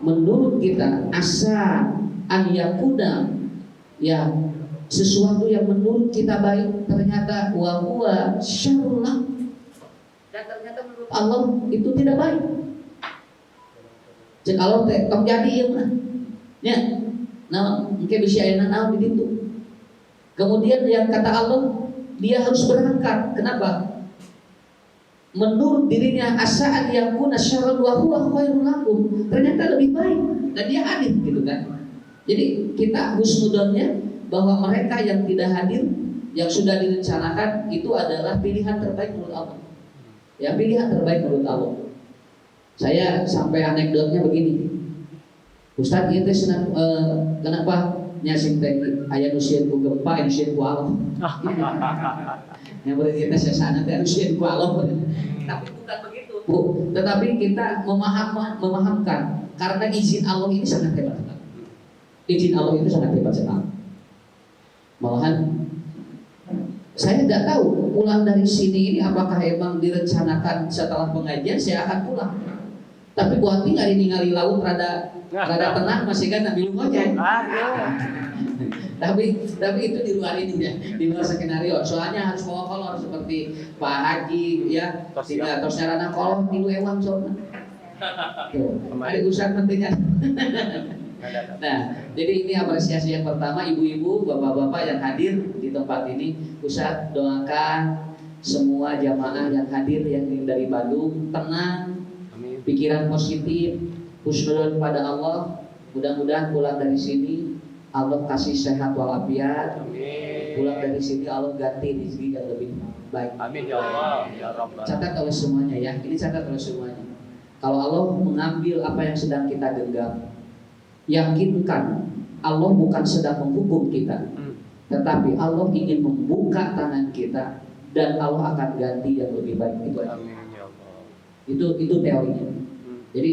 Menurut kita asa an yakuna, ya sesuatu yang menurut kita baik ternyata wa huwa syarrun, dan ternyata menurut Allah itu tidak baik. Cek Allah teh tong jadi ieu mah. Nya. Nah, engke bisa aya naon di ditu. Kemudian yang kata Allah, dia harus berangkat. Kenapa? Menurut dirinya asa'an yakuna syarrun wa huwa khairul lakum. Ternyata lebih baik dan dia hadir gitu kan. Jadi kita husnudzonnya bahwa mereka yang tidak hadir, yang sudah direncanakan itu adalah pilihan terbaik menurut Allah. Ya, pilihan terbaik menurut Allah. Saya sampai anekdotnya begini. Ustaz ieu teh kenapa nyasing teh aya nu sieun ku gempa, anu sieun ku Allah. Yang berarti kita sesana teh anu sieun ku Allah. Tapi bukan begitu, Bu. Tetapi kita memahamkan karena izin Allah ini sangat hebat sekali. Izin Allah itu sangat hebat sekali. Malahan saya tidak tahu pulang dari sini ini apakah emang direncanakan setelah pengajian saya akan pulang. Tapi buat nggak ningali laut rada tenang masih kan ambil ngojek. tapi itu di luar ini ya, di luar skenario. Soalnya harus bawa kolor seperti Pak Haji ya, tidak atau sarana kolor tilu ewang soalnya. Tuh, ada usaha pentingnya. Nah, jadi ini apresiasi yang pertama, ibu-ibu, bapak-bapak yang hadir di tempat ini. Ustaz doakan semua jamaah yang hadir yang dari Bandung tenang, pikiran positif, husnudzon pada Allah. Mudah-mudahan pulang dari sini Allah kasih sehat walafiat. Pulang dari sini Allah ganti rezeki yang lebih baik. Amin ya Allah ya Rabbal. Catat oleh semuanya ya. Ini catat oleh semuanya. Kalau Allah mengambil apa yang sedang kita genggam, yakinkan Allah bukan sedang menghukum kita, tetapi Allah ingin membuka tangan kita dan Allah akan ganti yang lebih baik itu. Amin ya Allah. Itu teorinya. Jadi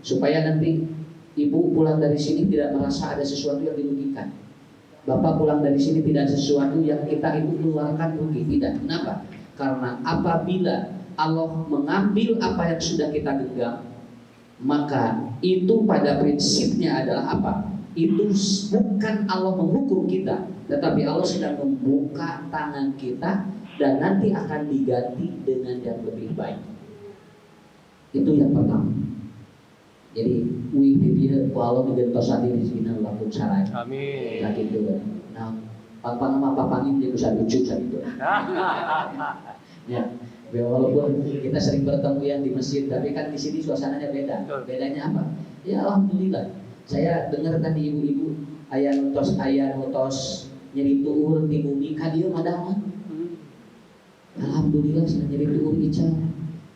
supaya nanti ibu pulang dari sini tidak merasa ada sesuatu yang dirugikan. Bapak pulang dari sini tidak sesuatu yang kita itu keluarkan rugi. Tidak. Kenapa? Karena apabila Allah mengambil apa yang sudah kita genggam, maka itu pada prinsipnya adalah apa? Itu bukan Allah menghukum kita, tetapi Allah sedang membuka tangan kita dan nanti akan diganti dengan yang lebih baik. Itu yang pertama. Jadi wih dia Allah digentosan di sini langsung sarai. Amin. Lagi itu. Nah, pang papangin dia bisa lucu gitu. Ya, walaupun kita sering bertemu yang di masjid, tapi kan di sini suasananya beda. Bedanya apa? Ya alhamdulillah. Saya dengar tadi ibu-ibu aya nutos nyeri tuur di bumi ka dieu madaman. Alhamdulillah cenah nyeri tuur ica.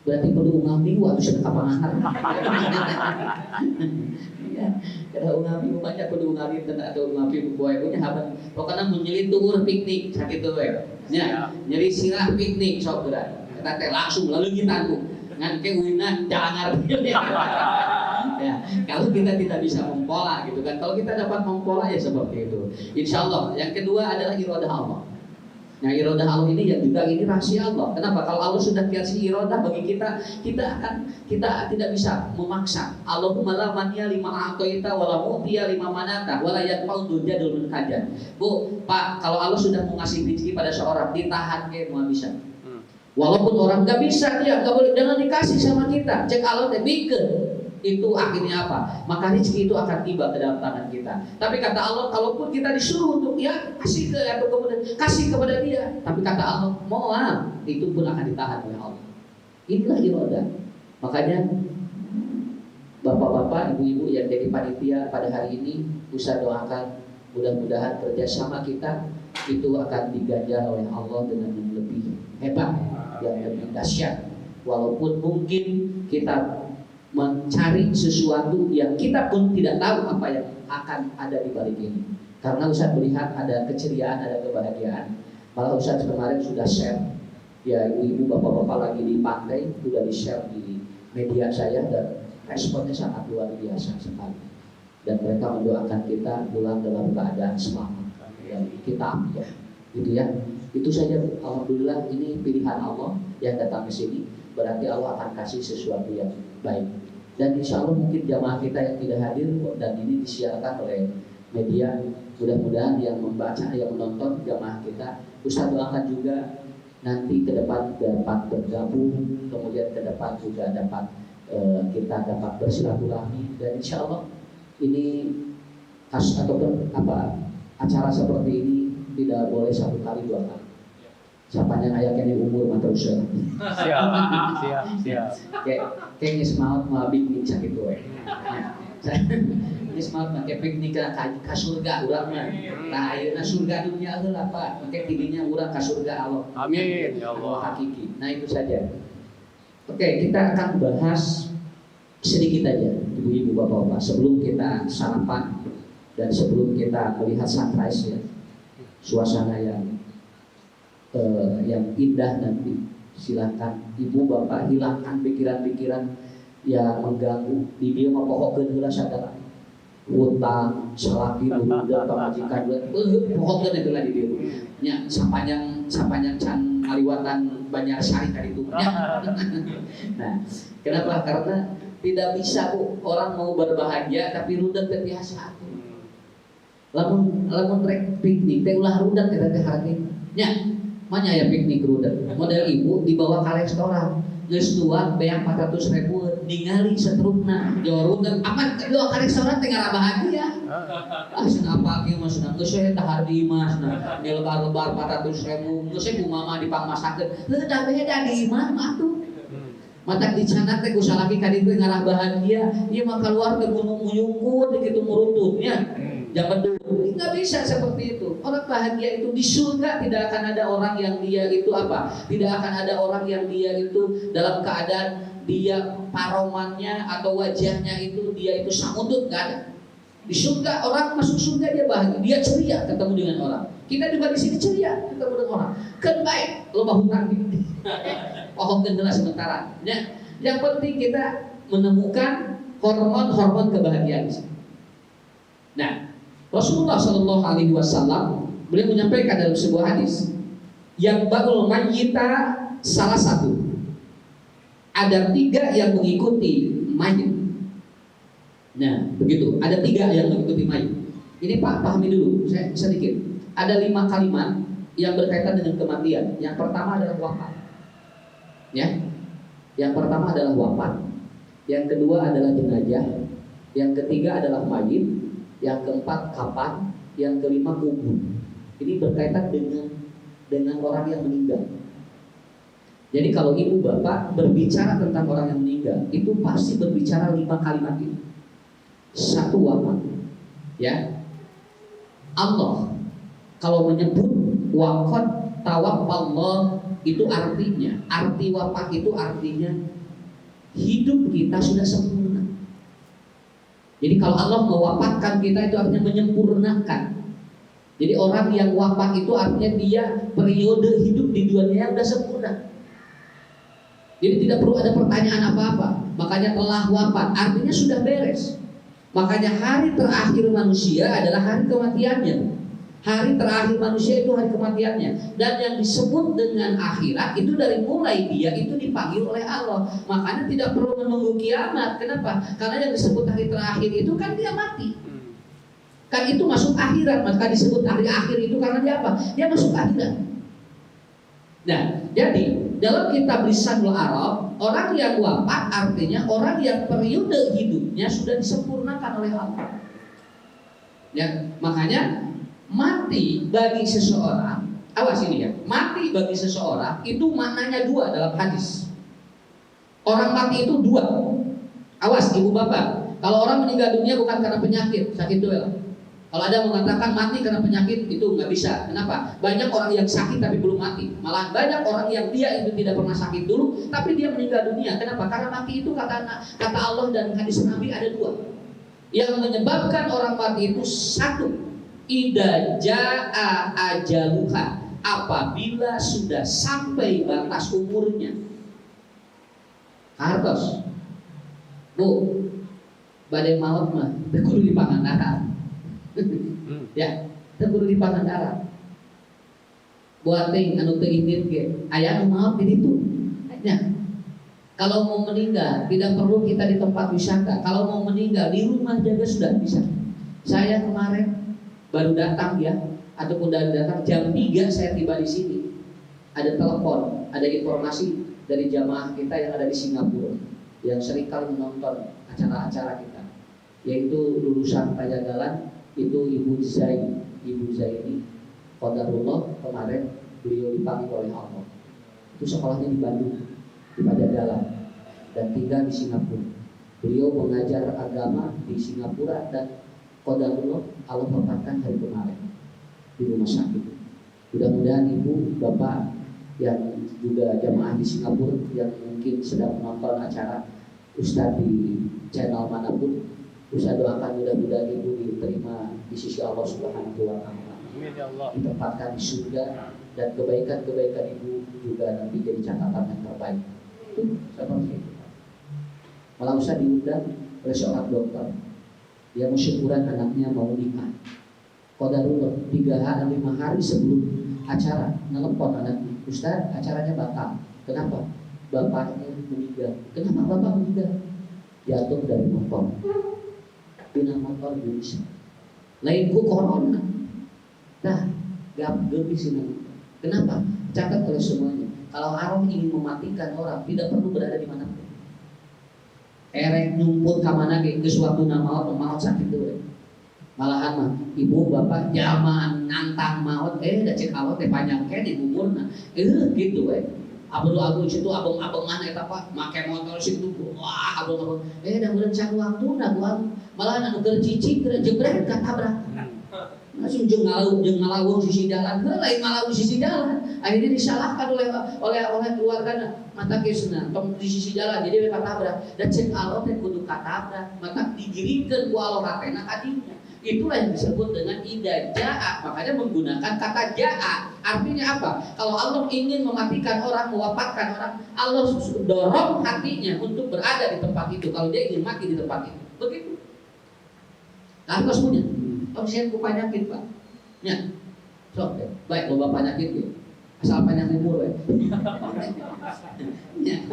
Berarti perlu minggu atau sudah kapangan. Ya, kada minggu banyak perlu minggu atau minggu boy punya haban. Pokoknya mun nyeri tuur piknik sakitu we. Nya, nyeri sirah piknik sok geura. Eta teh langsung laleungitan ku. Ngan ke uina jangar. Ya, kalau kita tidak bisa mempola gitu kan. Kalau kita dapat mempola ya seperti itu. Insyaallah. Yang kedua adalah iradah Allah. Nah, iradah Allah ini yang juga ini rahasia Allah. Kenapa? Kalau Allah sudah kasih iradah bagi kita tidak bisa memaksa. Allahumma la maniya lima a'taita wala mu'tiya lima manata wala yadfa'u dzul min hajan. Bu, Pak, kalau Allah sudah mau ngasih rezeki pada seorang, ditahan ke mau bisa. Walaupun orang nggak bisa, dia nggak boleh, jangan dikasih sama kita. Cek Allah teh bikin. Itu akhirnya apa? Maka rezeki itu akan tiba ke dalam tangan kita. Tapi kata Allah, kalaupun kita disuruh untuk ya kasih ke atau kemudian kasih kepada dia, tapi kata Allah, mohon itu pun akan ditahan oleh Allah. Inilah iradah. Makanya bapak-bapak, ibu-ibu yang jadi panitia pada hari ini, usah doakan mudah-mudahan kerjasama kita itu akan diganjar oleh Allah dengan yang lebih hebat, yang lebih dahsyat. Walaupun mungkin kita mencari sesuatu yang kita pun tidak tahu apa yang akan ada di balik ini. Karena Ustaz melihat ada keceriaan, ada kebahagiaan. Malah Ustaz kemarin sudah share, ya ibu-ibu bapak-bapak lagi di pantai sudah di share di media saya dan responnya sangat luar biasa sekali. Dan mereka mendoakan kita pulang dalam keadaan selamat. Dan kita ya, gitu ya. Itu saja Bu. Alhamdulillah ini pilihan Allah yang datang ke sini, berarti Allah akan kasih sesuatu yang baik. Dan insya Allah mungkin jamaah kita yang tidak hadir dan ini disiarkan oleh media, mudah-mudahan yang membaca, yang menonton jamaah kita, Ustaz doakan juga nanti ke depan dapat bergabung, kemudian ke depan juga dapat kita dapat bersilaturahmi, dan insya Allah ini ataupun acara seperti ini tidak boleh 1 kali 2 kali. Siapanya ayaknya umur mata usia. Siap. Kayaknya semangat mau piknik gitu. Ini semangat pakai piknik ke surga urang mah. Nah, ayeuna surga dunia heula Pak. Make tidinya urang ka surga Allah. Amin ya Allah. Hakiki. Nah, itu saja. Oke, kita akan bahas sedikit aja, ibu-ibu, bapak-bapak, sebelum kita sarapan dan sebelum kita melihat sunrise ya. Suasana yang indah nanti. Silakan ibu bapak hilangkan pikiran-pikiran yang mengganggu. Di dia mah pokokkeun heula sadar utang salaki dulu dan pamajikan pokokkeun itu lah di dia nya sapanjang can ngaliwatan Banjarsari tadi itu nya. Nah, kenapa? Karena tidak bisa Bu orang mau berbahagia tapi rudet teh biasa. Lamun rek piknik teh ulah rudet eta teh hareukeun nya. Manya ya piknik rudet. Model ibu dibawa ke restoran, geus tua beang 400.000 ningali setrukna. Jorun dan aman dibawa ke restoran teh ngara bahagia. Cenah apa kieu mah cenah geus we dahar di imah cenah. Di lebar-lebar 400.000 geus we ku mama dipangmasakeun. Heuh da beda di imah mah atuh. Matak dicana teh ku salaki ka ditu ngara bahagia. Ieu mah keluar teh gunung muyungkun kitu murututnya. Jangan dulu, nggak bisa seperti itu. Orang bahagia itu di surga tidak akan ada orang yang dia itu tidak akan ada orang yang dia itu dalam keadaan dia paromannya atau wajahnya itu dia itu samudut, nggak ada. Di surga orang masuk surga dia bahagia, dia ceria ketemu dengan orang. Kita juga di sini ceria ketemu dengan orang. Kan baik, loba hutang gitu. Pohon kendala sementara. Yang penting kita menemukan hormon kebahagiaan di sini. Nah, Rasulullah Shallallahu Alaihi Wasallam beliau menyampaikan dalam sebuah hadis yang bakul mayyita salah satu ada 3 yang mengikuti mayit. Nah begitu, ada 3 yang mengikuti mayit. Ini Pak pahami dulu, saya sedikit. Ada 5 kalimat yang berkaitan dengan kematian. Yang pertama adalah wafat. Ya, yang pertama adalah wafat. Yang kedua adalah jenazah. Yang ketiga adalah mayit. Yang keempat kapan, yang kelima kubur. Ini berkaitan dengan orang yang meninggal. Jadi kalau ibu bapak berbicara tentang orang yang meninggal, itu pasti berbicara 5 kalimat ini. 1 wafat, ya. Allah kalau menyebut wafat tawaffallah itu artinya, arti wafat itu artinya hidup kita sudah sempurna. Jadi kalau Allah mewafatkan kita itu artinya menyempurnakan. Jadi orang yang wafat itu artinya dia periode hidup di dunia yang sudah sempurna. Jadi tidak perlu ada pertanyaan apa-apa. Makanya telah wafat artinya sudah beres. Makanya hari terakhir manusia adalah hari kematiannya. Hari terakhir manusia itu hari kematiannya. Dan yang disebut dengan akhirat itu dari mulai dia itu dipanggil oleh Allah. Makanya tidak perlu menunggu kiamat. Kenapa? Karena yang disebut hari terakhir itu kan dia mati. Kan itu masuk akhirat. Maka disebut hari akhir itu karena dia apa? Dia masuk akhirat. Nah, jadi dalam kitab Lisanul Arab, orang yang wafat artinya orang yang periode hidupnya sudah disempurnakan oleh Allah. Ya, makanya mati bagi seseorang, awas ini ya, mati bagi seseorang itu maknanya 2 dalam hadis. Orang mati itu 2. Awas ibu bapak, kalau orang meninggal dunia bukan karena penyakit, sakit duel. Kalau ada mengatakan mati karena penyakit itu nggak bisa. Kenapa? Banyak orang yang sakit tapi belum mati. Malah banyak orang yang dia itu tidak pernah sakit dulu, tapi dia meninggal dunia. Kenapa? Karena mati itu kata Allah dan hadis Nabi ada 2. Yang menyebabkan orang mati itu 1. Idza jaa ajaluha, apabila sudah sampai batas umurnya. Hartos Bu, badai maut mah teu kudu di Pangandaran. Ya, teu kudu di Pangandaran. buat ting anu teu indit ge aya anu maot di ditu nya. Kalau mau meninggal tidak perlu kita di tempat wisata, kalau mau meninggal di rumah jaga sudah bisa. Saya kemarin baru datang ya, ataupun dari datang jam 3 saya tiba di sini. Ada telepon, ada informasi dari jamaah kita yang ada di Singapura yang seringkali menonton acara-acara kita, yaitu lulusan Pajagalan itu Ibu Zaini Qadarullah. Kemarin beliau dipanggil oleh Allah. Itu sekolahnya di Bandung, di Pajagalan, dan tinggal di Singapura. Beliau mengajar agama di Singapura dan Qadarullah Allah wafatkan hari kemarin di rumah sakit. Mudah-mudahan ibu, bapak yang juga jamaah di Singapura yang mungkin sedang menonton acara Ustadz di channel manapun, Ustadz doakan mudah-mudahan ibu diterima di sisi Allah Subhanahu wa Ta'ala, ditempatkan di surga, dan kebaikan-kebaikan ibu juga nanti jadi catatan yang terbaik. Itu seperti itu. Malah Ustadz diundang oleh seorang dokter, dia mau syukuran anaknya mau nikah. Qadarullah 5 hari sebelum acara nelpon anaknya, Ustadz acaranya batal. Kenapa? Bapaknya meninggal. Kenapa bapak meninggal? Jatuh dari motor. Pindah motor Indonesia. Lain ku corona. Nah, gak geus ini. Kenapa? Catat oleh semuanya. Kalau arwah ingin mematikan orang, tidak perlu berada di mana pun. Erek nyumput ka mana ge geus waktuna maot sakit deui. Malahan mah ibu bapak jaman nantang maot da cek awak teh panjang ke di buburna. Gitu we. Abdul situ abang-abangan eta Pak make motor situ. Wah, abang-abang. Da meureun can waktuna gua. Malahan anu keur cicing keur jebret katabrak. Langsung jeung ngalawung sisi jalan, lain ngalawung sisi jalan. Akhirnya disalahkan oleh keluargana. Mata geusna tong di sisi jalan jadi we katabrak. Da cek Allah teh kudu katabrak, maka digiringkeun ku Allah teh ka dinya. Itulah yang disebut dengan idza jaa. Makanya menggunakan kata jaa. Artinya apa? Kalau Allah ingin mematikan orang, mewafatkan orang, Allah dorong hatinya untuk berada di tempat itu. Kalau dia ingin mati di tempat itu, begitu. Harus punya. Saya ku penyakit Pak. Ya. So, baik loba penyakit ya. Asal penyakit umur ya. Ya.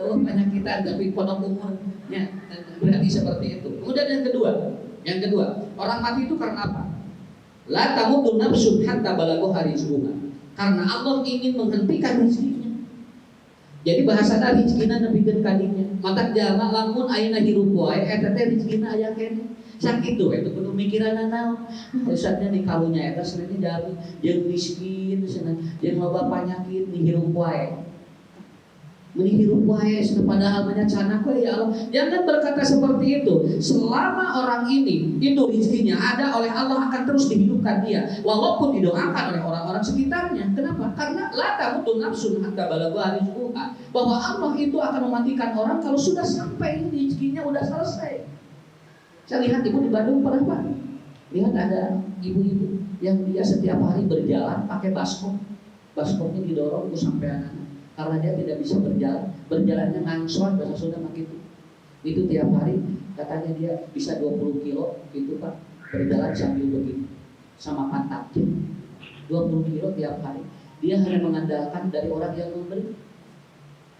Penyakitan tapi pondok umur. Ya. Berarti seperti itu. Kemudian yang kedua, orang mati itu karena apa? La tamutu nafsun hatta balagha rizquha. Karena Allah ingin menghentikan rezekinya. Jadi bahasa dari rezekina nepikeun ka dinya. Matak jalma lamun ayeuna hirup wae eta teh rezekina aya kene. Sakitu we teu kudu mikiranna naon. Ustadnya di karunya eta sebenarnya dari jeung miskin cenah, jeung loba panyakit dihirup wae. Menihirup wae padahal banyak canak we ya Allah. Jangan berkata seperti itu. Selama orang ini itu rezekinya ada oleh Allah akan terus dihidupkan dia walaupun didoakan oleh orang-orang sekitarnya. Kenapa? Karena la tamutu nafsun hatta balagha rizquha. Bahwa Allah itu akan mematikan orang kalau sudah sampai rezekinya udah selesai. Saya lihat ibu di Bandung pernah Pak. Lihat ada ibu-ibu yang dia setiap hari berjalan pakai baskom. Baskomnya didorong ke sampean karena dia tidak bisa berjalannya ngangsor bahasa Sunda mah gitu. Itu tiap hari katanya dia bisa 20 kilo gitu Pak, berjalan sambil begitu sama pantatnya 20 kilo tiap hari. Dia hanya mengandalkan dari orang yang memberi.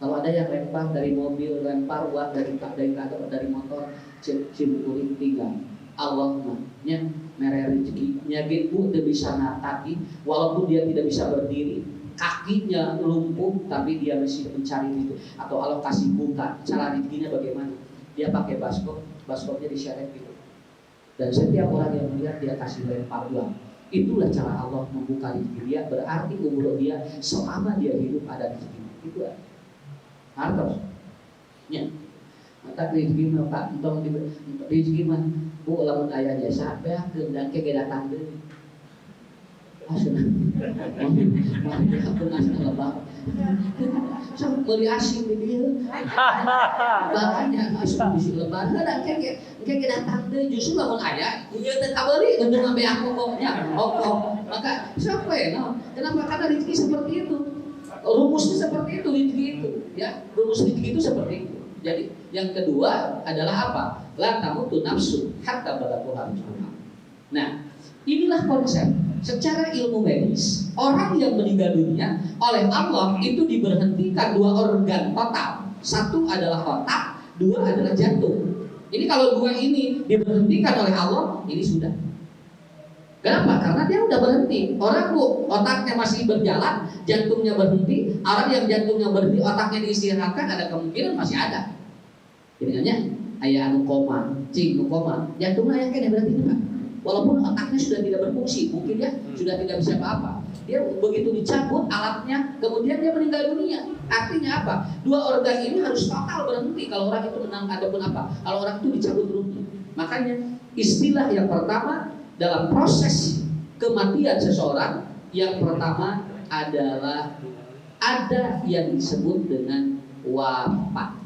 Kalau ada yang lempar dari mobil, lempar uang dari motor, cimpuring tinggal. Allah nya mere rezekinya gitu teu bisa natati walaupun dia tidak bisa berdiri. Kakinya lumpuh tapi dia masih mencari itu. Atau Allah kasih buka, cara rezekinya bagaimana? Dia pakai baskomnya diseret gitu. Dan setiap orang yang melihat dia kasih lempar uang. Itulah cara Allah membuka rezeki dia. Berarti umur dia selama dia hidup ada rezeki. Itu harus. Ya. Mata rezeki mah Pak, entong rezeki mah bu lamun aya jasa beakeun dan ke datang deui. Asna. Mari aku asna lebah. Sok beli asing di dieu. Banyak asing di lebar. Da ke datang deui justru lamun aya ieu teh kabeli untung ambe aku koknya. Maka sok we no. Kenapa? Karena rezeki seperti itu. Rumusnya seperti itu rezeki itu, ya. Rumus rezeki itu seperti itu. Jadi yang kedua adalah apa? La tamutu nafsu hatta balagha rizquha. Nah, inilah konsep. secara ilmu medis, orang yang meninggal dunia oleh Allah itu diberhentikan 2 organ total. Satu adalah otak, 2 adalah jantung. Ini kalau 2 ini diberhentikan oleh Allah, ini sudah. Kenapa? Karena dia udah berhenti. Orang tuh otaknya masih berjalan, jantungnya berhenti. Orang yang jantungnya berhenti, otaknya diistirahatkan, ada kemungkinan masih ada. Jadinya ayah anu koma, cing anu koma, jantungnya ayah kan berarti enggak. Walaupun otaknya sudah tidak berfungsi, mungkin ya sudah tidak bisa apa-apa. Dia begitu dicabut alatnya, kemudian dia meninggal dunia. Artinya apa? 2 organ ini harus total berhenti kalau orang itu menang ataupun apa. Kalau orang itu dicabut ruhnya. Makanya istilah yang pertama dalam proses kematian seseorang, yang pertama adalah ada yang disebut dengan wafat.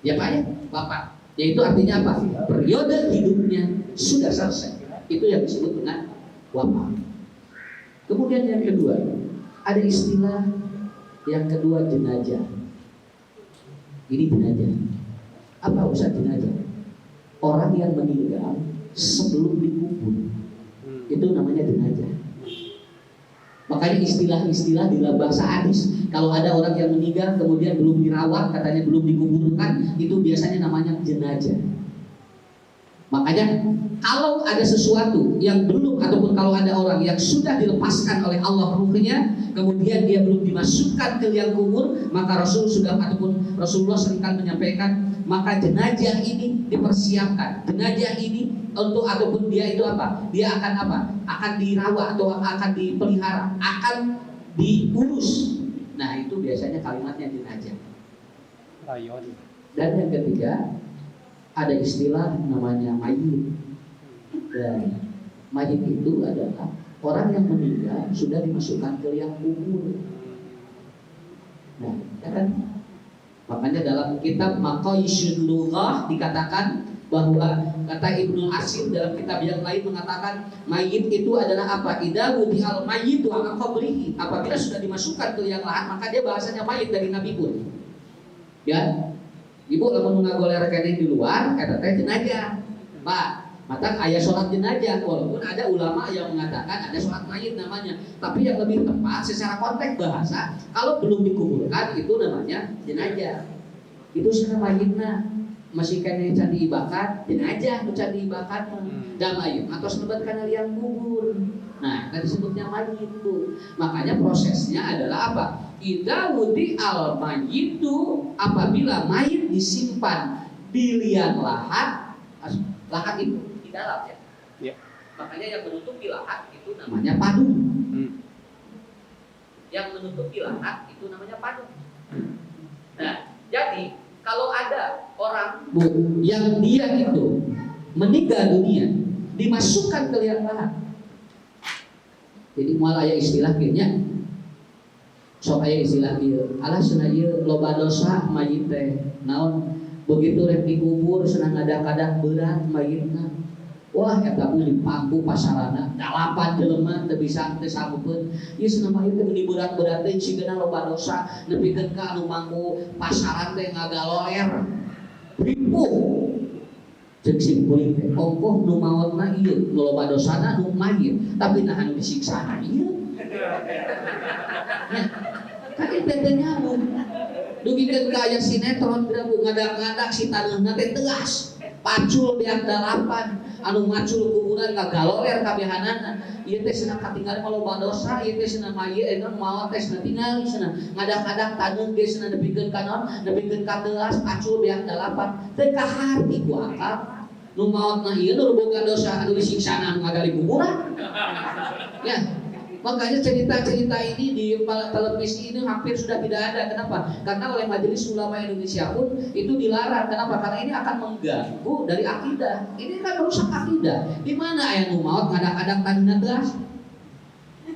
Ya Pak ya, wafat. Yaitu artinya apa? Periode hidupnya sudah selesai. Itu yang disebut dengan wafat. Kemudian yang kedua, ada istilah yang kedua, jenazah. Ini jenazah. Apa urusan jenazah? Orang yang meninggal sebelum dikubur, itu namanya jenazah. Makanya istilah-istilah di dalam bahasa hadis, kalau ada orang yang meninggal kemudian belum dirawat, katanya belum dikuburkan, itu biasanya namanya jenazah. Makanya kalau ada sesuatu yang belum, ataupun kalau ada orang yang sudah dilepaskan oleh Allah ruhnya, kemudian dia belum dimasukkan ke liang kubur, maka Rasul sudah, ataupun Rasulullah seringkali menyampaikan, maka jenazah ini dipersiapkan. Jenazah ini untuk, ataupun dia itu apa? Dia akan apa? Akan dirawat atau akan dipelihara, akan diurus. Nah, itu biasanya kalimatnya jenazah. Dan yang ketiga, ada istilah namanya mayit. Dan mayit itu adalah orang yang meninggal sudah dimasukkan ke liang kubur. Nah, ya kan? Makanya dalam kitab Maqayisyul Lughah dikatakan bahwa, kata Ibnu Asyir dalam kitab yang lain mengatakan, mayit itu adalah apa? Idza wudi'al mayyitu ala qabrihi. Apabila sudah dimasukkan ke liang lahat, maka dia bahasanya mayit dari Nabi pun. Ya. Ibu lamun ngagoler kene di luar, eta teh jenazah. Pak, maka aya salat jenazah, walaupun ada ulama yang mengatakan ada salat mayit namanya, tapi yang lebih tepat secara konteks bahasa, kalau belum dikuburkan itu namanya jenazah. Itu secara mayitna masih kene can diibakan, jenazah nu can diibakan da mayit atau sebat kana liang kubur. Nah, kan disebutnya mayit itu. Makanya prosesnya adalah apa? Idza wudi'al mayyitu, apabila mayit disimpan di liang lahat, lahat itu di dalam ya. Ya. Makanya yang menutupi lahat itu namanya padung. Yang menutupi lahat itu namanya padung. Nah, jadi kalau ada orang yang dia itu meninggal dunia, dimasukkan ke liang lahat. Jadi moal aya istilah kieunya. Sok aya istilah ieu, alah cenah ieu loba dosa mayit teh. Naon begitu rek dikubur cenah ngadak-kadak berat mayitna. Wah, eta pun dipangku pasarana, dalapan jelema teu bisa teu sanggupeun. Ieu cenah mayit teh berat-berat teh cigana loba dosa, nepikeun ka anu mangku pasaran teh ngagaloer. Ripuh. Cek simpuling teh ongkoh nu maotna ieu, nu loba dosana nu mayit, tapi nah anu disiksa ieu. Kan itu nyambung. Dugikeun ka aya sinetron grabu ngadak-ngadak si taneuhna teh tegas. Pacul beak dalapan, anu macul kuburan ngagaloler kabehanana. Ieu teh cenah katinggal loba dosa, ieu teh cenah mayit eta maot teh cenah tingali cenah ngadak-ngadak taneuh ge cenah nepikeun ka naon? Nepikeun ka telas, pacul beak dalapan. Teu kaharti ku akal. Nu maotna ieu nu boga dosa anu disiksana ngagali kuburan. Ya. Makanya cerita-cerita ini di televisi ini hampir sudah tidak ada. Kenapa? Karena oleh Majelis Ulama Indonesia pun itu dilarang. Kenapa? Karena ini akan mengganggu dari akidah. Ini kan merusak akidah. Di mana aya nu maot kadang-kadang tanina gelas.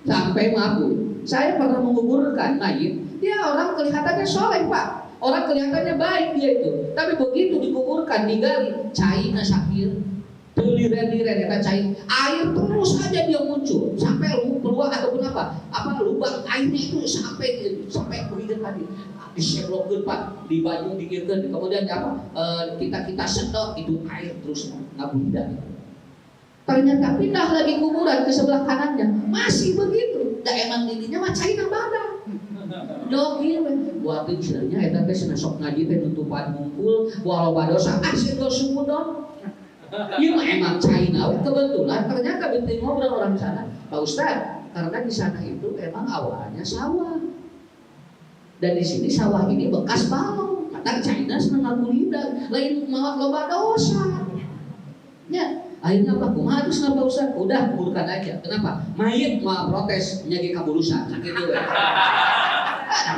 Sampai mabuk. Saya pernah menguburkan mayit, dia orang kelihatannya soleh, Pak. Orang kelihatannya baik dia itu. Tapi begitu dikuburkan, digali, cairna sakit. Liren-liren eta cair, air terus saja dia muncul sampai keluar ataupun apa lubang airnya itu sampai begitu tadi diseblokkeun Pak, di baju dikirkeun, kemudian apa kita sedot itu air terus ngabudak. Ternyata pindah lagi kuburan ke sebelah kanannya, masih begitu. Da emang dirinya mah China badan. Dogil we. Buat sebenarnya eta teh sok ngaji teh nutupan ngumpul walau dosa asih dosa sumudon. Ieu mah emang China we kebetulan ternyata binti ngobrol orang sana. Pak Ustaz, karena di sana itu emang awalnya sawah. Dan di sini sawah ini bekas bau. Kata China seneng ngagulidan, lain mawat loba dosa. Ya, akhirnya apa? Kumaha terus ngapa Ustaz? Udah mundurkan aja. Kenapa? Mayit mau protes nyagi kabulusan. Sakitu we.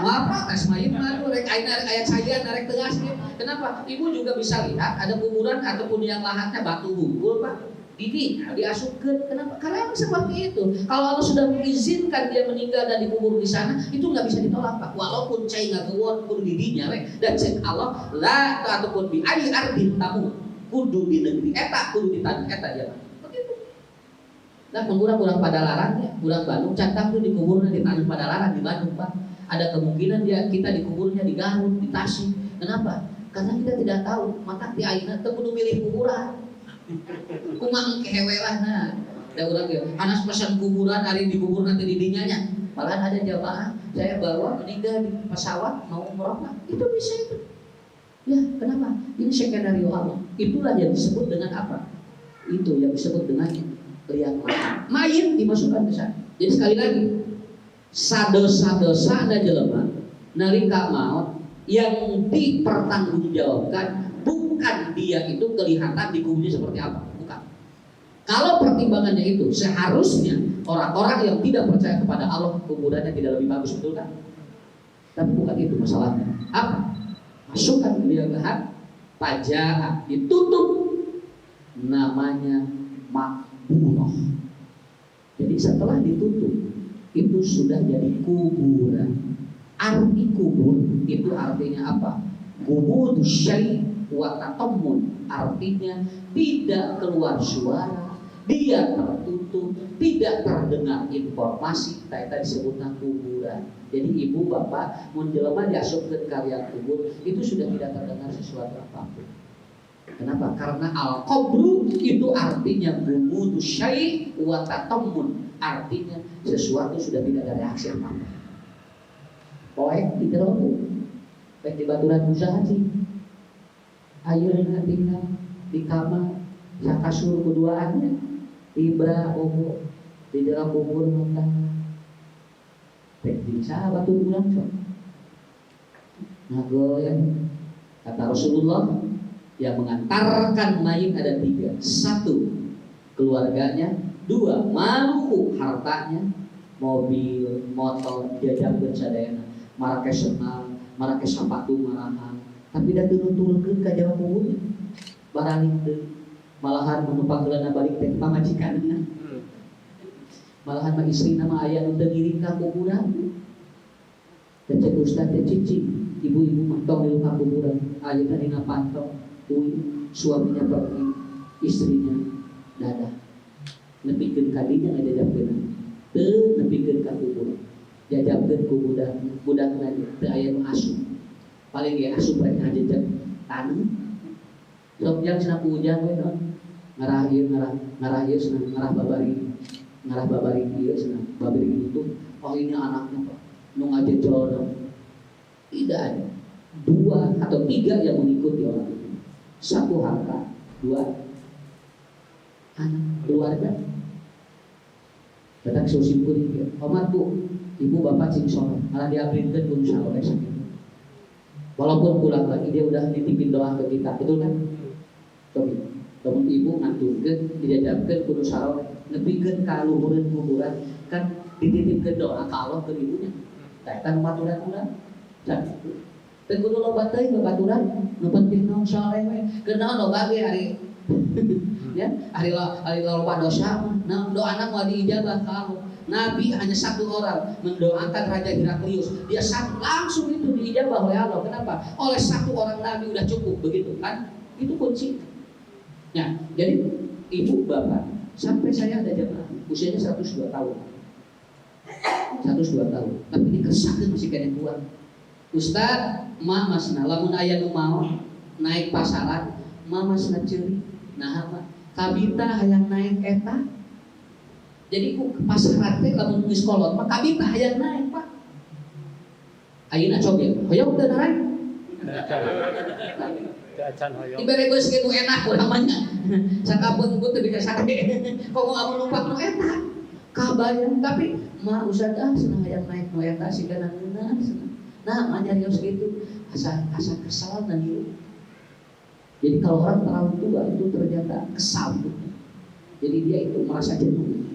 Mau protes mayit mah rek aya cayan rek tegas ge. Kenapa? Ibu juga bisa lihat ada kuburan ataupun yang lahannya batu bungkul, Pak. Ini diasupkan. Kenapa? Karena seperti itu. Kalau Allah sudah mengizinkan dia meninggal dan dikubur di sana, itu nggak bisa ditolak, Pak. Walaupun cai nggak kewon pun didinya, dan cek Allah lah ataupun bi ari ardin tamu kudu di negeri eta kudu di tanah eta dia. Begitu. Nah, kurang pada larang ya, kurang Bandung cantang tuh dikuburnya di tanah pada larang di Bandung, Pak. Ada kemungkinan dia dikuburnya di Garut, di Tasik. Kenapa? Karena kita tidak tahu mata di ayeuna teu kudu milih kuburan. Kumaha kehewe lah nah. Da urang ge anas pesan kuburan hari dikubur nanti di dinya nya. Malahan ada jamaah saya bawa meninggal di pesawat mau umroh, itu bisa itu. Ya, kenapa? Ini skenario Allah. Itulah yang disebut dengan apa? Itu yang disebut dengan lihat mayit dimasukkan ke sana. Jadi sekali lagi, sadosa-dosa ada jelema nalika maut yang dipertanggungjawabkan bukan dia itu kelihatan di kuburnya seperti apa, bukan. Kalau pertimbangannya itu seharusnya orang-orang yang tidak percaya kepada Allah kuburannya tidak lebih bagus, betul kan? Tapi bukan itu masalahnya. Apa? Masukkan ke liang pajak ditutup, namanya makburoh. Jadi setelah ditutup itu sudah jadi kuburan. Arti kubur itu artinya apa? Gumudu syai' wa tatammun, artinya tidak keluar suara, dia tertutup, tidak terdengar informasi. Tadi disebutkan kuburan. Jadi ibu bapak mun jelema diasupkeun ka liang kubur itu sudah tidak terdengar sesuatu apapun. Kenapa? Karena al-qabru itu artinya gumudu syai' wa tatammun, artinya sesuatu sudah tidak ada reaksi apa-apa. Poek di terobu, baik di baturan usaha sih. Ayeuna tinggal di kamar, sakasur keduaannya, tibra obo di dalam kubur mentang. Baik di sana batu ulang so. Nagoyan kata Rasulullah yang mengantarkan mayit ada 3. 1, keluarganya. 2, maluku hartanya, mobil, motor, jajan bersadayana. Marake senang, marake sapatu marahan, tapi dah turun-turun ke jalan kubur, baralik deh, malahan menumpang kelana balik teh pamajikanna, malahan mah istri nama ayah nu teu ngiring ka kuburan, dan cek ustad teh cici, ibu-ibu mentong di ka kuburan, ayeuna dina pantong, suaminya pergi, istrinya dadah, nepikeun ka dinya ngajajabkeun, teu nepikeun ka kuburan. Jajabkeun ku budak teh aya nu asup. Paling ge asup rek ngajejeg taneuh. Sok jang cenah ujang we non. Ngarah ieu cenah ngarah babari ieu cenah babari itu. Oh ini anaknya Pak. Nu ngajejol. Tidak ada. 2 atau 3 yang mengikuti orang itu. 1 harta, 2 anak keluarga. Datang sosimpul ieu. Omar Bu, ibu bapak cing soleh, malah diabrinkan pun soleh sakit. Walaupun pulang lagi dia udah nitipin doa ke kita, betul kan? Namun ibu nganturkeun, dijajabkeun kudu soleh, nepikeun ka luhureun kuburan, kan dititipkeun doa ka Allah ke ibunya. Tah eta nu baturan-baturan. Teu kudu loba teuing babaturan, nu penting naon soleh we. Keur naon loba ge hari ya, hari loba dosa, nah doana moal diijabah ka Allah. Nabi hanya 1 orang mendoakan Raja Heraklius, dia langsung itu diijabah oleh Allah. Kenapa? Oleh 1 orang Nabi udah cukup, begitu kan? Itu kunci. Ya, jadi ibu bapak sampai saya ada jamaah usianya 102 tahun, 102 tahun, tapi dikesakeun masih kena kuat. Ustaz, mamasna lamun aya nu mau naik pasaran, mamasna ceuri, nah kabita hayang naik eta. Jadi ku pasaran teh lamun geus kolot mah kabita hayang naik, Pak. Ayeuna coge, hoyong teu naik. Dibere geus nu enak urang mah nya. Sakabeung ku teu bisa sake. Komo amun numpak nu eta. Kabayang tapi mah usah dah senang hayang naik nu eta siga nangeuna senang. Nah, mah nyarios gitu. Asa kesal dan hidup. Jadi kalau orang terlalu tua itu ternyata kesal. Jadi dia itu merasa jenuh.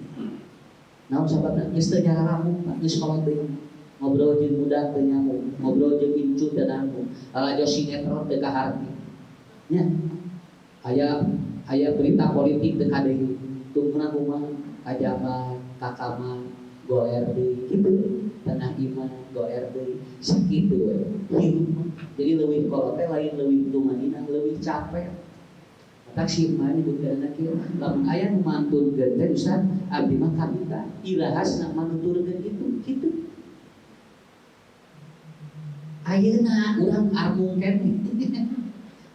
Nah, sahabatnya geus teu nyara rambut, geus kolot deui. Ngobrol jeung budak teu nyambung, ngobrol jeung incu teu nyambung. Lalajo sinetron teu kaharti. Nya. Aya berita politik teu kadeui. Tungtuna kumaha? Kajabat, kakaman, goer deui kitu. Tanah iman, goer deui sakitu we. Jadi leuwih kolot teh lain leuwih tumanina, leuwih capek. Tak simpan budana kieu lamun aya nu manturkeun teh Ustaz abdi mah kabita irahasna manuturkeun kitu. Ayeuna urang armung keneh.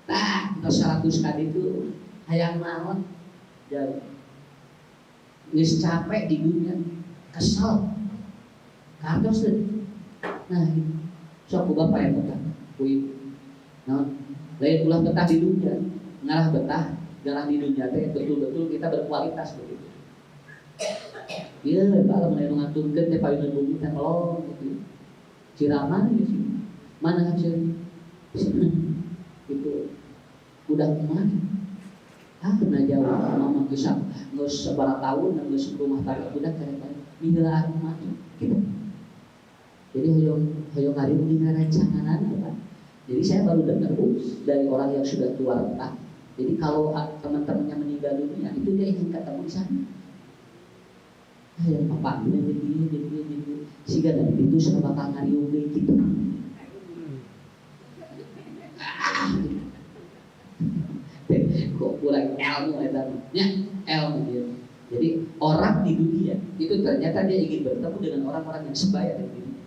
Tah, tos 100 kali itu hayang naon? Jadi geus capek di dunia, kesal. Kartos deh. Nah, sok ku bapak yang betah. Kui. Naon? Lain ulah betah di dunia. Ngalah betah, garah di dunia teh betul-betul kita berkualitas begitu. Ieu Pak lamun aya nu ngaturkeun teh payunan bumi teh melong gitu. Ciraman geus. Mana hasil? Itu budak mah. Kena jauh mama geus sabaraha taun geus rumah tangga budak karek miheulah mah gitu. Jadi hoyong hari ini rancangan Pak. Jadi saya baru dengar dari orang yang sudah tua renta. Jadi kalau teman-temannya meninggal dunia itu dia ingin ketemu di sana. Yang papa jadi sehingga dari itu sudah bakal ngariung deui gitu. Kok kurang ilmu eta nya ilmu dia. Jadi orang di dunia itu ternyata dia ingin bertemu dengan orang-orang yang sebaya dengan dirinya.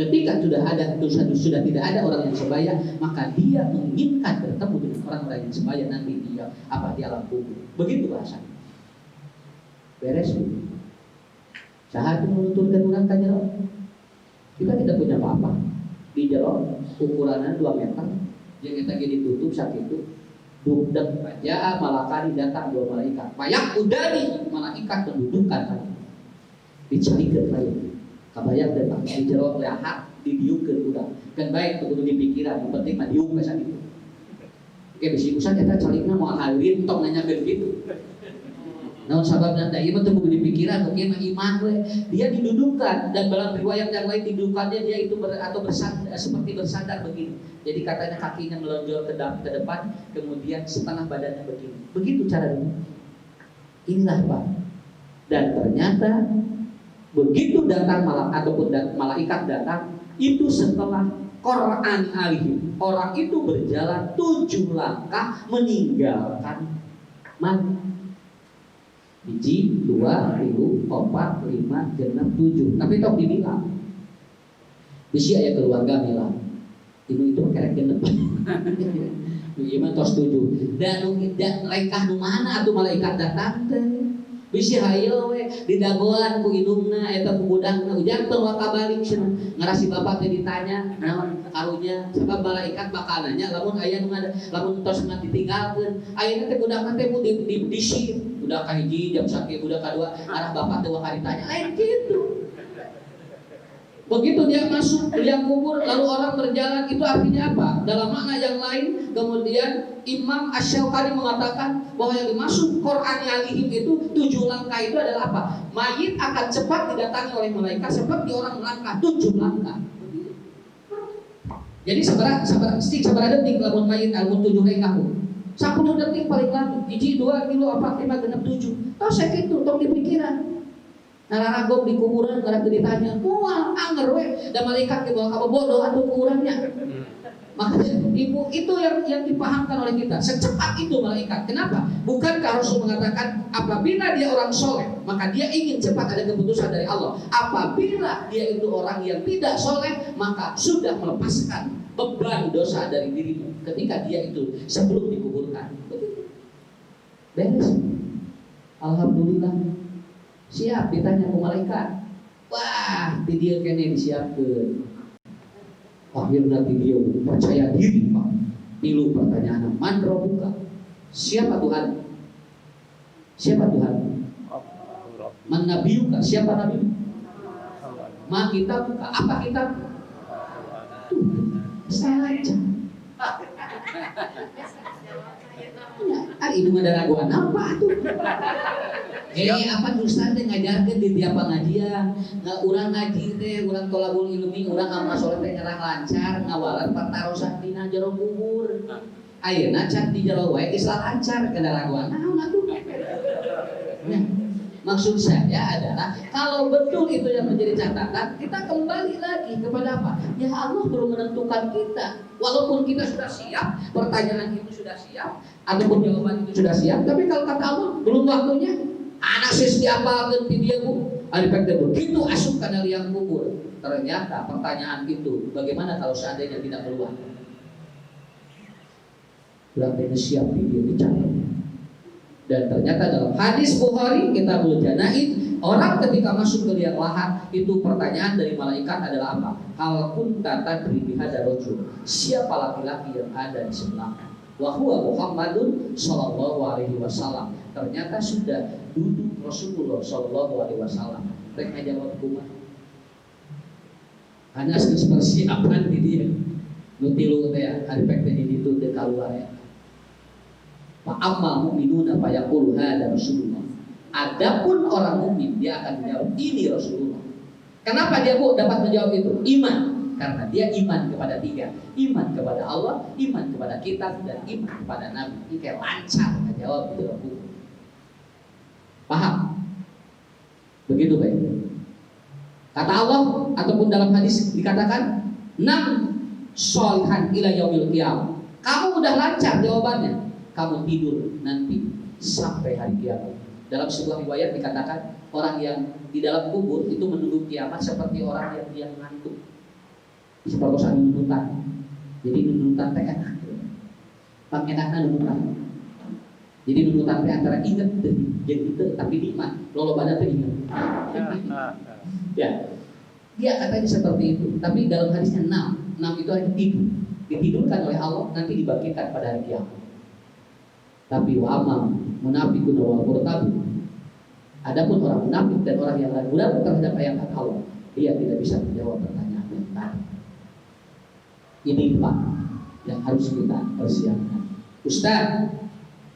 Ketika sudah tidak ada orang yang sebaya, maka dia menginginkan bertemu dengan orang-orang yang sebaya nanti di alam kubur. Begitu bahasanya. Beres. Sahat menuturkan orang ka jero. Kita tidak punya apa-apa. Di jero ukurannya 2 meter. Yang kita ditutup sakitu. Dugdeg raja malakani datang 2 malaikat. Payak udani malaikat mendudukan. Dicarikeun bae. Kabayang datang di jero lehat didieukeun urang. Kan baik kudu dipikiran, yang penting mah diung ka sakitu. Oke, bisi usan eta calikna moal halirin tong nanyakeun kitu. Naon sababna da ieu mah teu kudu dipikiran, oke mah iman we. Dia didudukkan dan dalam riwayat yang lain didudukannya dia itu bersandar, seperti bersandar begini. Jadi katanya kakinya melonjor ke depan, kemudian setengah badannya begini. Begitu cara dia. Inilah Pak. Dan ternyata begitu datang malaikat datang itu setelah Quran alihim, orang itu berjalan 7 langkah meninggalkan mati. 1, 2, 3, 4, 5, 6, 7. Tapi tok dibilang bisi aya keluarga bilang itu kerek genep. Ieu mah tos 7. Dan lain nu mana atuh malaikat datang teh. Bisi hayo we didagoan ku indungna eta ku budakna ujang teu kabalik cenah ngarasi bapak teh ditanya naon karunya sabab malaikat bakal nanya lamun aya nu lamun tos ditinggalkeun ayeuna teh budakna teh disir budak kahiji jam sakit budak kadua arah bapak teh ka ditanya lain kitu. Begitu dia masuk liang kubur lalu orang berjalan itu artinya apa? Dalam makna yang lain kemudian Imam Asy-Syaukani mengatakan bahwa yang dimaksud Quran alihim itu 7 langkah itu adalah apa? Mayit akan cepat didatangi oleh malaikat seperti orang melangkah 7 langkah. Jadi sabar detik lamun mayit almun 7 langkah. 10 detik paling lama. 1, 2, 3, 4, 5, 6, 7. Tau saya gitu, tong dipikiran. Nararagog di kuburan kada ditanya, "Moal anger we." Da malaikat ke bawah bodoh atuh kuburannya. Makanya ibu itu yang dipahamkan oleh kita. Secepat itu malaikat. Kenapa? Bukankah Rasul mengatakan apabila dia orang soleh, maka dia ingin cepat ada keputusan dari Allah. Apabila dia itu orang yang tidak soleh, maka sudah melepaskan beban dosa dari dirinya ketika dia itu sebelum dikuburkan. Begitu. beres. Alhamdulillah. Siap ditanya ke malaikat. Wah, di dia kene disiapkeun. Akhirnya dia percaya diri, Pak. Tilu pertanyaan, man rabbuka? Siapa Tuhan? Siapa Tuhan? Man nabiyuka? Siapa nabi? Ma kitabuka? Apa kitab? Tuh, saya aja. Ibu ada raguan apa tuh? Apa Ustaz teh ngajarkeun di tiap pengajian, urang ngaji teh, urang tolabul ilmi, urang amal soleh teh nyerah lancar, ngawalan partarosan dina jero kubur. Ayeuna can di jero wae geus lancar kada raguan. Naon atuh? Nah, maksud saya adalah kalau betul itu yang menjadi catatan, kita kembali lagi kepada apa? Ya Allah belum menentukan kita. Walaupun kita sudah siap, pertanyaan itu sudah siap, ataupun jawaban itu sudah siap, tapi kalau kata Allah belum waktunya. Anak siapa ganti dia bu? Alifat begitu asup karena liang kubur. Ternyata pertanyaan itu, bagaimana kalau seandainya tidak keluar? Berarti siap dia dicatat. Dan ternyata dalam hadis Bukhari kita Janaid, orang ketika masuk ke liang lahat itu pertanyaan dari malaikat adalah apa? Hal kunta tadri bihadza rajul. Siapa laki-laki yang ada di sebelahnya? Wa huwa Muhammadun sallallahu alaihi wasallam. Ternyata sudah duduk Rasulullah sallallahu alaihi wasallam. Rek ngajawab kumaha? Hanya persiapan di dia. Nu tilu teh ari pek teh di ditu teh kaluar ya. Fa amma mu'minuna fa yaqulu hadza Rasulullah. Adapun orang mukmin dia akan menjawab ini Rasulullah. Kenapa dia dapat menjawab itu? Iman. Karena dia iman kepada tiga, iman kepada Allah, iman kepada kitab, dan iman kepada Nabi. Ini kayak lancar menjawab itu. Paham? Begitu baik. Kata Allah ataupun dalam hadis dikatakan, nam sholihan ila yaumil qiyamah. Kamu udah lancar jawabannya, kamu tidur nanti sampai hari kiamat. Dalam sebuah riwayat dikatakan orang yang di dalam kubur itu menunggu kiamat seperti orang yang dia ngantuk. Seperti nunutan. Jadi nunutan teh enak. Pangenahna nunutan. Jadi nunutan teh antara inget jeung itu tapi nikmat. Lolobana teh inget. Ya. Dia katanya seperti itu. Tapi dalam hadisnya 6 itu ada tidur. Ditidurkan oleh Allah nanti dibangkitkan pada hari kiamat. Tapi wa amal munafiqun wa murtabun. Adapun orang munafik dan orang yang ragu terhadap ayat Allah, dia tidak bisa menjawab pertanyaan yang tadi. Ini Pak yang harus kita persiapkan. Ustaz,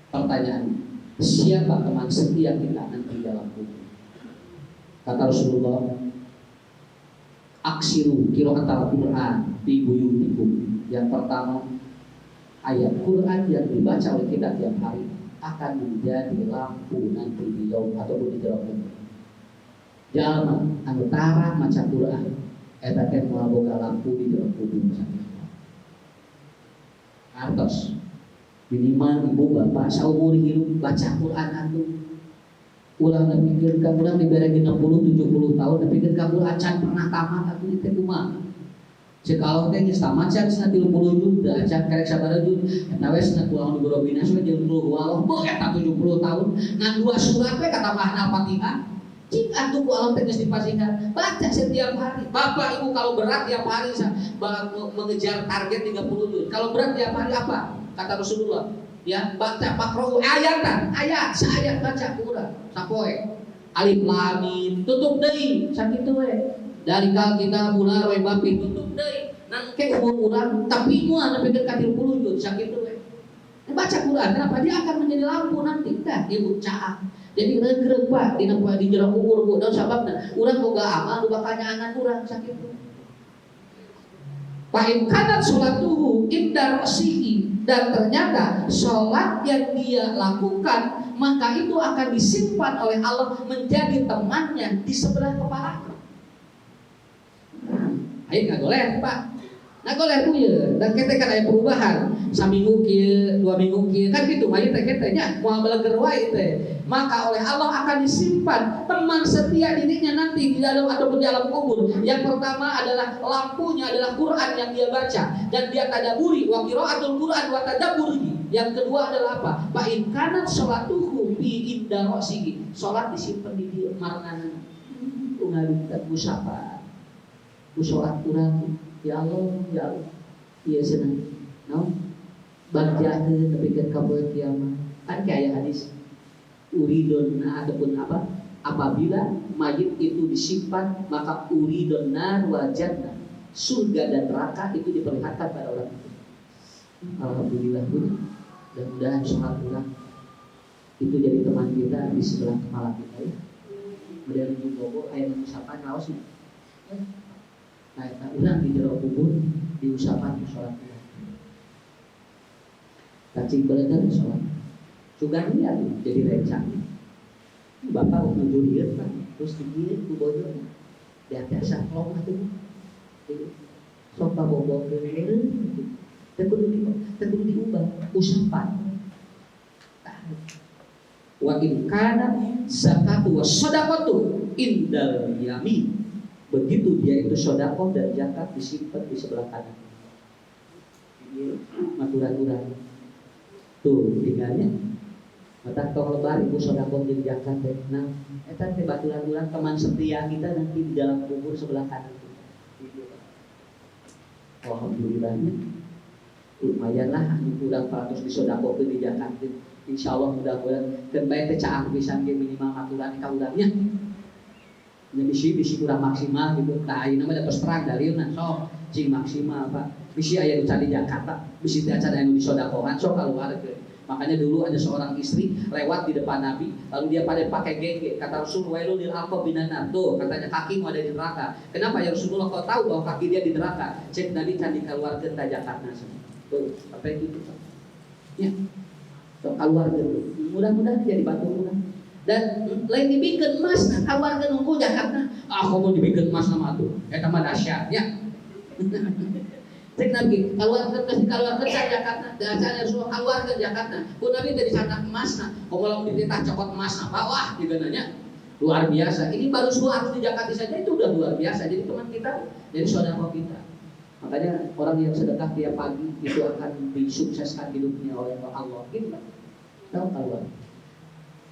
pertanyaan, siapa teman setia kita nanti dalam kubur? Kata Rasulullah, aksiru qiraatal Quran fi buyutikum. Yang pertama, ayat Quran yang dibaca oleh kita tiap hari akan menjadi lampu nanti di yaum ataupun di jero kubur. Jalma anu tara maca Quran eta teh moal boga lampu di jero kubur. Artos minimal ibu bapak saumur hidup baca Quran atuh. Ulah mikir ka urang dibere 60-70 tahun tapi keur ka Quran can pernah tamat atuh teh kumaha. Cek Allah teh geus tamat can 30 juta can karek sabaraha juta eta we cenah kulang di Borobina we jeung qul huwallah beuh eta 70 tahun ngan 2 surat we katambahan Al-Fatihah. Cik atuh ku Allah teh geus dipasingkan baca setiap hari. Bapak Ibu kalau berat tiap hari mengejar target 30 juta. Kalau berat tiap hari apa? Kata Rasulullah, ya baca pakrohu ayatan, ayat saayat baca Quran sapoe. Alif lam mim tutup deui sakitu we. Dari kal kita bular we bapi tutup deui. Nangke umur urang tapi moal nepi ka 30 juta sakitu we. Baca Quran kenapa dia akan menjadi lampu nanti tah ibu caah. Jadi regreg Pak dina di jero kubur Bu daun sababna urang boga amal nu bakal nyaangan urang sakitu. Fa in kanat sholatuhu inda ra'sihi, dan ternyata sholat yang dia lakukan maka itu akan disimpan oleh Allah menjadi temannya di sebelah kepala. Ayo nggak boleh Pak, nggak boleh punya. Dan kita kan ada perubahan, saminggu kia, 2 minggu kia, kan gitu. Ayo kita mau belajar wae teh. Maka oleh Allah akan disimpan teman setia dirinya nanti di dalam ataupun di dalam kubur. Yang pertama adalah lampunya adalah Quran yang dia baca dan dia tadaburi wa qiraatul Quran wa tadabburi. Yang kedua adalah apa? Fa in kanat sholatuhu fi inda ra'sihi. Salat disimpen di dieu marnana. Ngalintad musapa. Salat urang, ya Allah, ya Allah. Ieu cenah. Naon? Bagjakeun nepikeun ka poe kiamat. Kan kayak hadis uridun ataupun apa? Apabila mayit itu disimpan, maka uridun nar wa jannah. Surga dan neraka itu diperlihatkan pada orang itu. Alhamdulillah, mudah-mudahan sholat ulang itu jadi teman kita di sebelah kepala kita ya. Kemudian juga ayat usapan laos ya. Nah, ulang di jero kubur diusapan sholat ulang. Cacing beledar sholat. Juga ini jadi rencang. Bapak menuju dia kan, terus digilir ku bodohnya. Dia biasa kelomah tuh. Sok babobok bener. Tekudu diubah usapan. Wa in kana zakatu wa shadaqatu indal yamin. Begitu dia itu sedekah dan zakat disimpan di sebelah kanan. Maturan-maturan. Tuh tinggalnya. Mata tong lebar ibu sedekah jeung zakat teh. Nah, eta teh baturan-baturan teman setia kita nanti di dalam kubur sebelah kanan kita. Alhamdulillahnya lumayanlah kurang 400 disodakokeun di zakat. Insyaallah mudah-mudahan keun bae teh caang pisan ge minimal aturan ka urangnya. Nya bisi kurang maksimal gitu. Tah ayeuna mah terus terang dalilna sok cing maksimal Pak. Bisi aya nu can di Jakarta, bisi teh can aya nu disodakohan sok kaluarkeun. Makanya dulu ada seorang istri lewat di depan Nabi, lalu dia pada pakai gege. Kata Rasul, wailul lil aqab minan nar. Tuh, katanya kakimu ada di neraka. Kenapa ya Rasulullah kau tahu bahwa kaki dia di neraka? Cek Nabi can dikeluarkeun ta jakatna. Tuh, sampai gitu. Ya. Tuh keluarkeun. Mudah-mudahan jadi batu murah. Dan lain dibikeun emas, keluarkeun unggul jakatna. Ah, komo dibikeun emas nama atuh. Eta mah dahsyat ya. Cek Nabi, keluarkan Jakarta, dan Rasulullah keluarkan Jakarta. Pun Nabi tadi catat emasna, kalau dititah cokot emasna, wah juga nanya luar biasa. Ini baru harus di Jakarta saja itu udah luar biasa. Jadi teman kita, jadi saudara kita. Makanya orang yang sedekah tiap pagi itu akan disukseskan hidupnya oleh Allah. Gitu kan? Tahu keluar.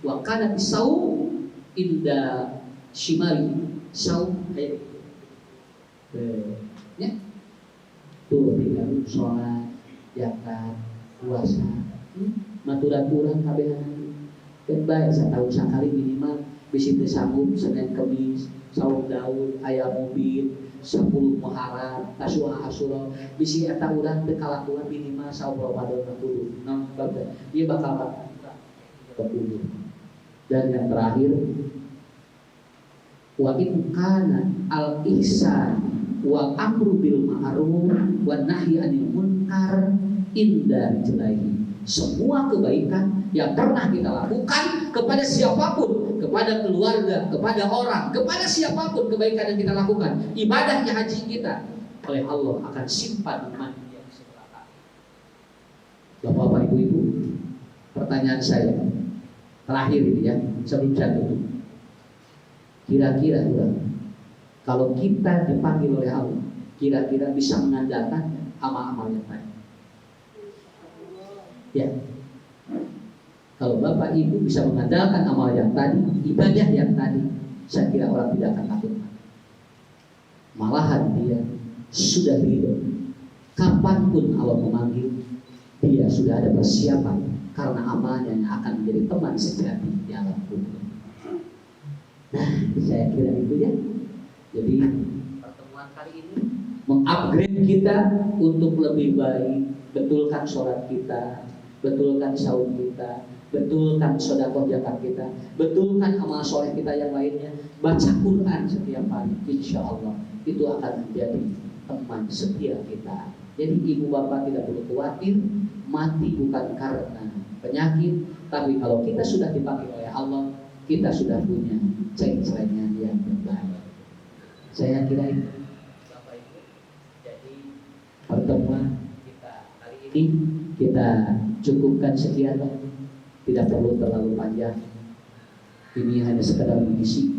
Wa kana bisau inda shimali sau kayak ya. Tuh tinggal sholat, zakat, puasa, maturan-maturan kabehan. Dan baik setahun sekali minimal bisi teu sanggup Senin Kemis, saum daun, aya mobil, 10 Muharram, Tasu'a Asyura, bisi eta urang teu kalakuan minimal saum Ramadan kudu. Nah, ieu bakal kudu. Dan yang terakhir wa in kana al-ihsan wal amru bil ma'ruf wan nahyi 'anil munkar inda rijlaihi. Semua kebaikan yang pernah kita lakukan kepada siapapun, kepada keluarga, kepada orang, kepada siapapun kebaikan yang kita lakukan, ibadahnya haji kita oleh Allah akan simpan mandi yang sebelah kanan. Bapak-bapak, ibu-ibu, pertanyaan saya terakhir ini ya, sebelum saya tutup. Kira-kira kalau kita dipanggil oleh Allah, kira-kira bisa mengandalkan amal-amal yang baik. Ya, kalau Bapak Ibu bisa mengandalkan amal yang tadi, ibadah yang tadi, saya kira orang tidak akan takut. Malahan dia sudah ridho. Kapanpun Allah memanggil, dia sudah ada persiapan karena amalnya yang akan menjadi teman sejati di alam kubur. Nah, saya kira itu ya. Jadi pertemuan kali ini mengupgrade kita untuk lebih baik. Betulkan sholat kita, betulkan saum kita, betulkan sedekah zakat kita, betulkan amal soleh kita yang lainnya. Baca Quran setiap hari, insya Allah itu akan menjadi teman setia kita. Jadi ibu bapak tidak perlu khawatir, mati bukan karena penyakit, tapi kalau kita sudah dipanggil oleh Allah, kita sudah punya ceng-cengan yang terbaik. Saya kira itu Bapak Ibu. Jadi pertemuan kita kali ini kita cukupkan sekian, tidak perlu terlalu panjang. Ini hanya sekedar mengisi,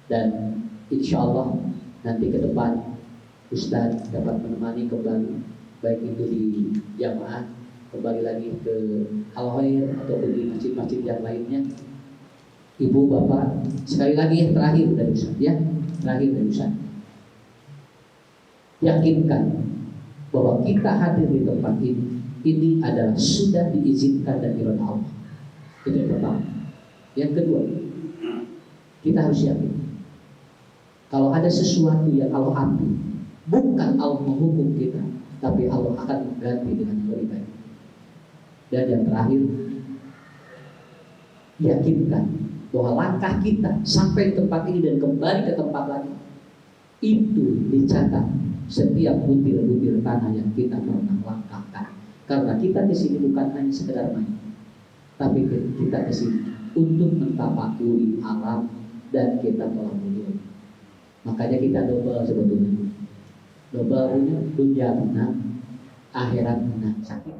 dan insya Allah nanti ke depan Ustadz dapat menemani kembali, baik itu di jamaah kembali lagi ke Al-Khair atau di masjid-masjid yang lainnya. Ibu, bapak, sekali lagi terakhir dari Ustaz ya, terakhir dari Ustaz. Yakinkan bahwa kita hadir di tempat ini adalah sudah diizinkan dan diridhoi Allah. Itu yang pertama. Yang kedua, kita harus yakin kalau ada sesuatu yang Allah ambil, bukan Allah menghukum kita, tapi Allah akan mengganti dengan yang lebih baik. Dan yang terakhir, yakinkan bahwa langkah kita sampai tempat ini dan kembali ke tempat lain itu dicatat setiap butir-butir tanah yang kita pernah langkahkan. Karena kita di sini bukan hanya sekedar main, tapi kita di sini untuk mentafakuri alam dan kita telah beliau. Makanya kita double sebetulnya. Double punya dunia menang, akhirat menang. Sakit.